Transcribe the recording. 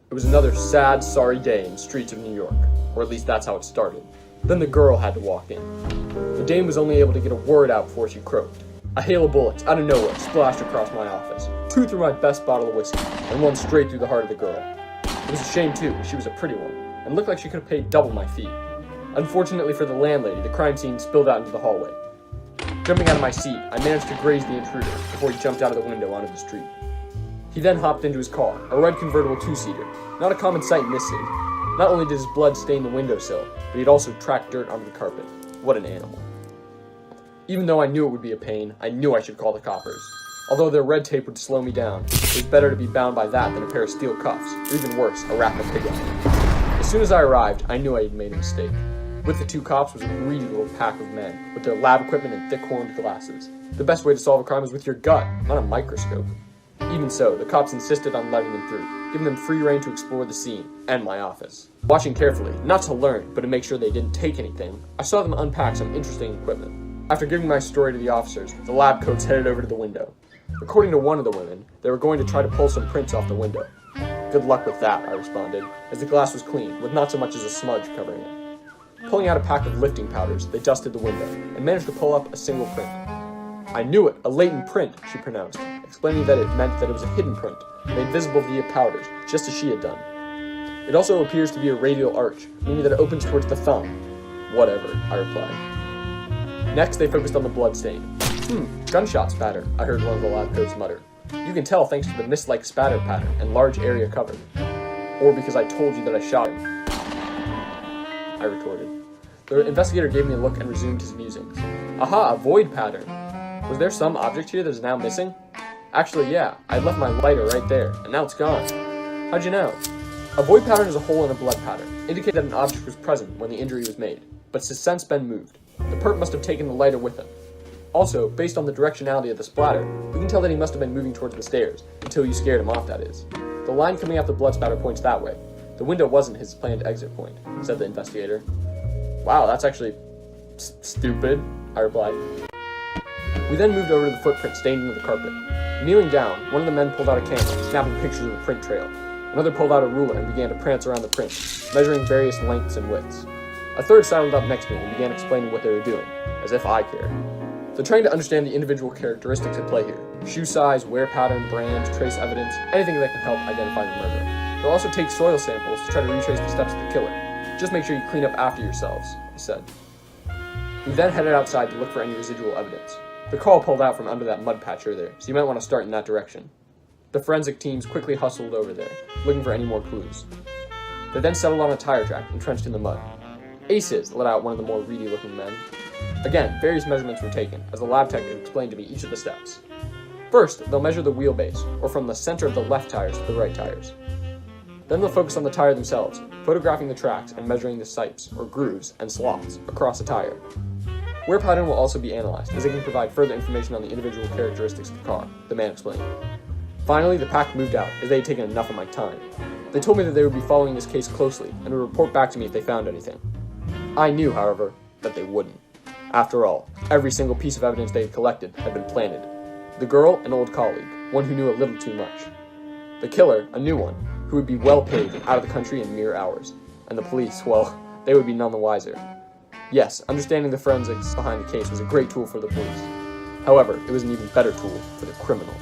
It was another sad, sorry day in the streets of New York, or at least that's how it started. Then the girl had to walk in. The dame was only able to get a word out before she croaked. A hail of bullets, out of nowhere, splashed across my office. 2 through my best bottle of whiskey, and 1 straight through the heart of the girl. It was a shame too, she was a pretty one, and looked like she could have paid double my fee. Unfortunately for the landlady, the crime scene spilled out into the hallway. Jumping out of my seat, I managed to graze the intruder before he jumped out of the window onto the street. He then hopped into his car, a red convertible 2-seater, not a common sight in this city. Not only did his blood stain the windowsill, but he'd also tracked dirt onto the carpet. What an animal. Even though I knew it would be a pain, I knew I should call the coppers. Although their red tape would slow me down, it was better to be bound by that than a pair of steel cuffs, or even worse, a rack of pig iron. As soon as I arrived, I knew I had made a mistake. With the 2 cops was a greedy little pack of men, with their lab equipment and thick-horned glasses. The best way to solve a crime is with your gut, not a microscope. Even so, the cops insisted on letting them through, giving them free rein to explore the scene, and my office. Watching carefully, not to learn, but to make sure they didn't take anything, I saw them unpack some interesting equipment. After giving my story to the officers, the lab coats headed over to the window. According to one of the women, they were going to try to pull some prints off the window. Good luck with that, I responded, as the glass was clean, with not so much as a smudge covering it. Pulling out a pack of lifting powders, they dusted the window, and managed to pull up a single print. I knew it, a latent print, she pronounced, explaining that it meant that it was a hidden print, made visible via powders, just as she had done. It also appears to be a radial arch, meaning that it opens towards the thumb. Whatever, I replied. Next, they focused on the blood stain. Gunshot spatter, I heard one of the lab coats mutter. You can tell thanks to the mist-like spatter pattern and large area covered. Or because I told you that I shot him, I retorted. The investigator gave me a look and resumed his musings. Aha, a void pattern. Was there some object here that is now missing? Actually, yeah, I left my lighter right there, and now it's gone. How'd you know? A void pattern is a hole in a blood pattern, indicating that an object was present when the injury was made, but has since been moved. The perp must have taken the lighter with him. Also, based on the directionality of the splatter, we can tell that he must have been moving towards the stairs, until you scared him off, that is. The line coming out the blood spatter points that way. The window wasn't his planned exit point, said the investigator. Wow, that's actually stupid, I replied. We then moved over to the footprint stained into the carpet. Kneeling down, one of the men pulled out a camera, snapping pictures of the print trail. Another pulled out a ruler and began to prance around the print, measuring various lengths and widths. A third sidled up next to me and began explaining what they were doing, as if I cared. They're trying to understand the individual characteristics at play here. Shoe size, wear pattern, brand, trace evidence, anything that can help identify the murderer. They'll also take soil samples to try to retrace the steps of the killer. Just make sure you clean up after yourselves, he said. We then headed outside to look for any residual evidence. The call pulled out from under that mud patch over there, so you might want to start in that direction. The forensic teams quickly hustled over there, looking for any more clues. They then settled on a tire track entrenched in the mud. Aces, let out one of the more reedy-looking men. Again, various measurements were taken, as the lab tech had explained to me each of the steps. First, they'll measure the wheelbase, or from the center of the left tires to the right tires. Then they'll focus on the tire themselves, photographing the tracks and measuring the sipes, or grooves, and slots across the tire. Wear pattern will also be analyzed, as it can provide further information on the individual characteristics of the car, the man explained. Finally, the pack moved out, as they had taken enough of my time. They told me that they would be following this case closely, and would report back to me if they found anything. I knew, however, that they wouldn't. After all, every single piece of evidence they had collected had been planted. The girl, an old colleague, one who knew a little too much. The killer, a new one, who would be well paid and out of the country in mere hours. And the police, well, they would be none the wiser. Yes, understanding the forensics behind the case was a great tool for the police. However, it was an even better tool for the criminal.